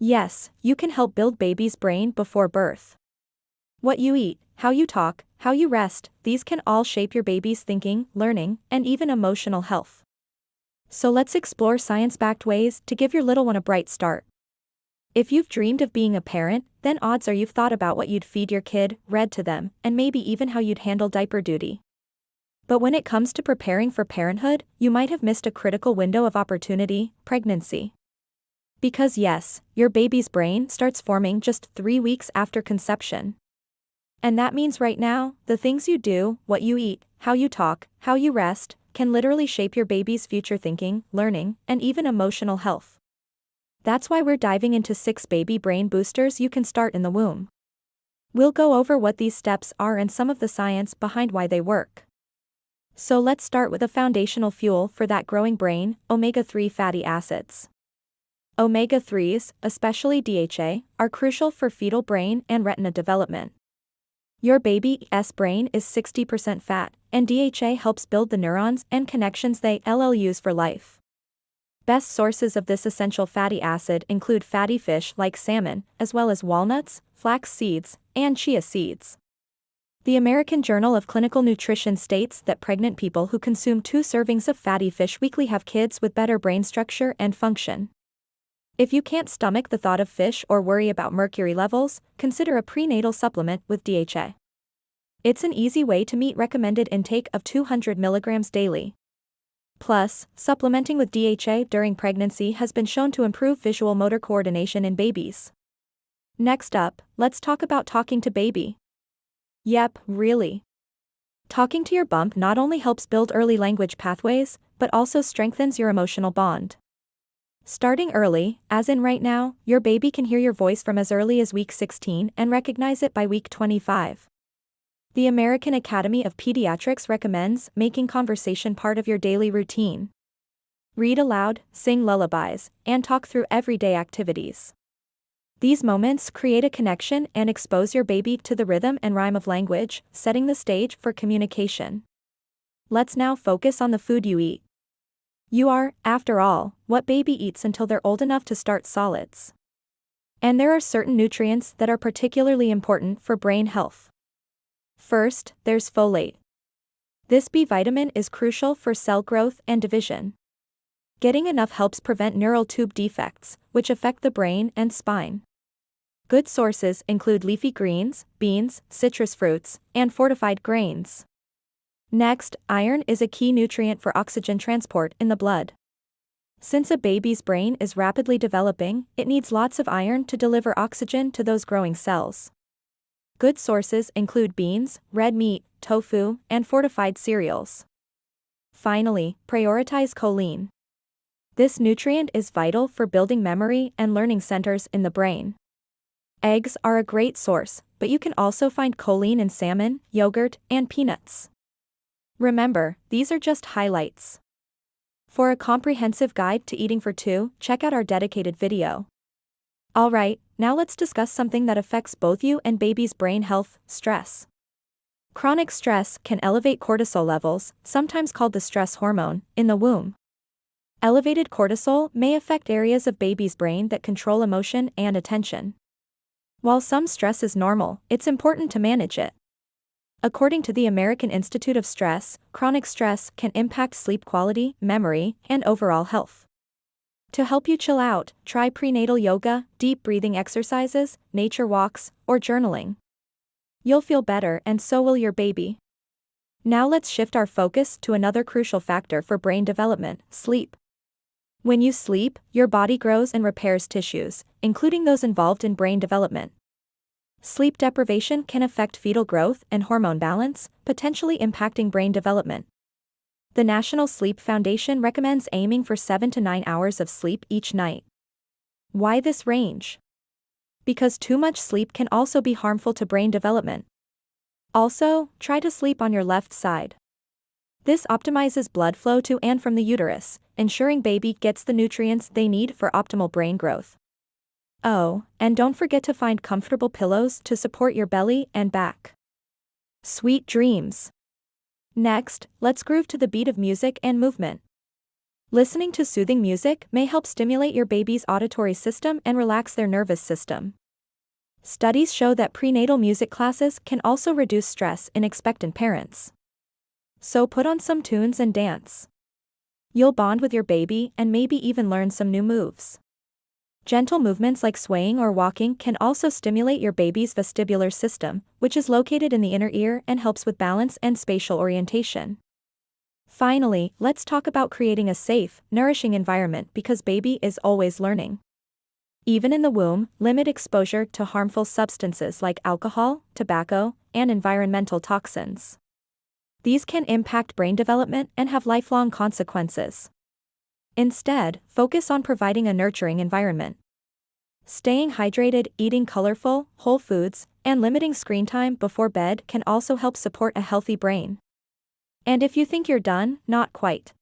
Yes, you can help build baby's brain before birth. What you eat, how you talk, how you rest, these can all shape your baby's thinking, learning, and even emotional health. So let's explore science-backed ways to give your little one a bright start. If you've dreamed of being a parent, then odds are you've thought about what you'd feed your kid, read to them, and maybe even how you'd handle diaper duty. But when it comes to preparing for parenthood, you might have missed a critical window of opportunity: pregnancy. Because yes, your baby's brain starts forming just 3 weeks after conception. And that means right now, the things you do, what you eat, how you talk, how you rest, can literally shape your baby's future thinking, learning, and even emotional health. That's why we're diving into 6 baby brain boosters you can start in the womb. We'll go over what these steps are and some of the science behind why they work. So let's start with a foundational fuel for that growing brain: omega-3 fatty acids. Omega-3s, especially DHA, are crucial for fetal brain and retina development. Your baby's brain is 60% fat, and DHA helps build the neurons and connections they'll use for life. Best sources of this essential fatty acid include fatty fish like salmon, as well as walnuts, flax seeds, and chia seeds. The American Journal of Clinical Nutrition states that pregnant people who consume 2 servings of fatty fish weekly have kids with better brain structure and function. If you can't stomach the thought of fish or worry about mercury levels, consider a prenatal supplement with DHA. It's an easy way to meet recommended intake of 200 mg daily. Plus, supplementing with DHA during pregnancy has been shown to improve visual motor coordination in babies. Next up, let's talk about talking to baby. Yep, really. Talking to your bump not only helps build early language pathways, but also strengthens your emotional bond. Starting early, as in right now, your baby can hear your voice from as early as week 16 and recognize it by week 25. The American Academy of Pediatrics recommends making conversation part of your daily routine. Read aloud, sing lullabies, and talk through everyday activities. These moments create a connection and expose your baby to the rhythm and rhyme of language, setting the stage for communication. Let's now focus on the food you eat. You are, after all, what baby eats until they're old enough to start solids. And there are certain nutrients that are particularly important for brain health. First, there's folate. This B vitamin is crucial for cell growth and division. Getting enough helps prevent neural tube defects, which affect the brain and spine. Good sources include leafy greens, beans, citrus fruits, and fortified grains. Next, iron is a key nutrient for oxygen transport in the blood. Since a baby's brain is rapidly developing, it needs lots of iron to deliver oxygen to those growing cells. Good sources include beans, red meat, tofu, and fortified cereals. Finally, prioritize choline. This nutrient is vital for building memory and learning centers in the brain. Eggs are a great source, but you can also find choline in salmon, yogurt, and peanuts. Remember, these are just highlights. For a comprehensive guide to eating for 2, check out our dedicated video. Alright, now let's discuss something that affects both you and baby's brain health: stress. Chronic stress can elevate cortisol levels, sometimes called the stress hormone, in the womb. Elevated cortisol may affect areas of baby's brain that control emotion and attention. While some stress is normal, it's important to manage it. According to the American Institute of Stress, chronic stress can impact sleep quality, memory, and overall health. To help you chill out, try prenatal yoga, deep breathing exercises, nature walks, or journaling. You'll feel better, and so will your baby. Now let's shift our focus to another crucial factor for brain development: sleep. When you sleep, your body grows and repairs tissues, including those involved in brain development. Sleep deprivation can affect fetal growth and hormone balance, potentially impacting brain development. The National Sleep Foundation recommends aiming for 7 to 9 hours of sleep each night. Why this range? Because too much sleep can also be harmful to brain development. Also, try to sleep on your left side. This optimizes blood flow to and from the uterus, ensuring baby gets the nutrients they need for optimal brain growth. Oh, and don't forget to find comfortable pillows to support your belly and back. Sweet dreams. Next, let's groove to the beat of music and movement. Listening to soothing music may help stimulate your baby's auditory system and relax their nervous system. Studies show that prenatal music classes can also reduce stress in expectant parents. So put on some tunes and dance. You'll bond with your baby and maybe even learn some new moves. Gentle movements like swaying or walking can also stimulate your baby's vestibular system, which is located in the inner ear and helps with balance and spatial orientation. Finally, let's talk about creating a safe, nourishing environment because baby is always learning. Even in the womb, limit exposure to harmful substances like alcohol, tobacco, and environmental toxins. These can impact brain development and have lifelong consequences. Instead, focus on providing a nurturing environment. Staying hydrated, eating colorful, whole foods, and limiting screen time before bed can also help support a healthy brain. And if you think you're done, not quite.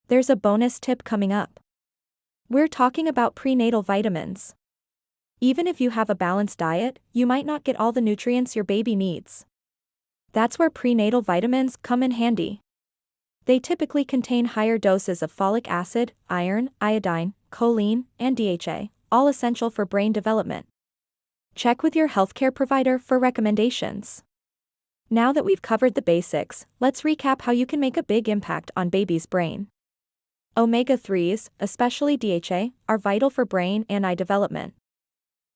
There's a bonus tip coming up. We're talking about prenatal vitamins. Even if you have a balanced diet, you might not get all the nutrients your baby needs. That's where prenatal vitamins come in handy. They typically contain higher doses of folic acid, iron, iodine, choline, and DHA, all essential for brain development. Check with your healthcare provider for recommendations. Now that we've covered the basics, let's recap how you can make a big impact on baby's brain. Omega-3s, especially DHA, are vital for brain and eye development.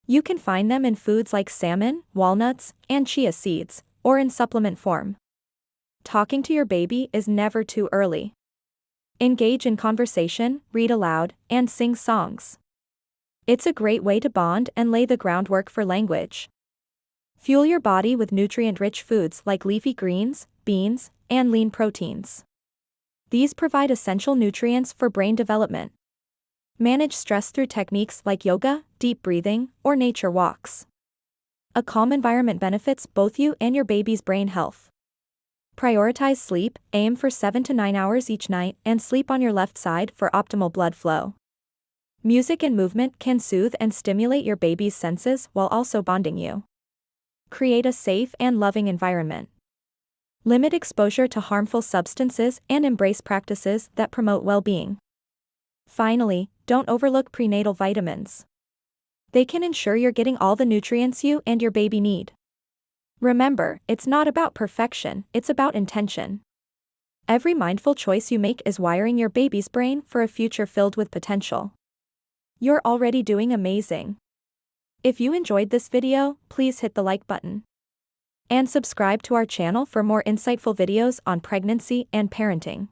You can find them in foods like salmon, walnuts, and chia seeds, or in supplement form. Talking to your baby is never too early. Engage in conversation, read aloud, and sing songs. It's a great way to bond and lay the groundwork for language. Fuel your body with nutrient-rich foods like leafy greens, beans, and lean proteins. These provide essential nutrients for brain development. Manage stress through techniques like yoga, deep breathing, or nature walks. A calm environment benefits both you and your baby's brain health. Prioritize sleep, aim for 7 to 9 hours each night, and sleep on your left side for optimal blood flow. Music and movement can soothe and stimulate your baby's senses while also bonding you. Create a safe and loving environment. Limit exposure to harmful substances and embrace practices that promote well-being. Finally, don't overlook prenatal vitamins. They can ensure you're getting all the nutrients you and your baby need. Remember, it's not about perfection, it's about intention. Every mindful choice you make is wiring your baby's brain for a future filled with potential. You're already doing amazing. If you enjoyed this video, please hit the like button. And subscribe to our channel for more insightful videos on pregnancy and parenting.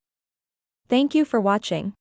Thank you for watching.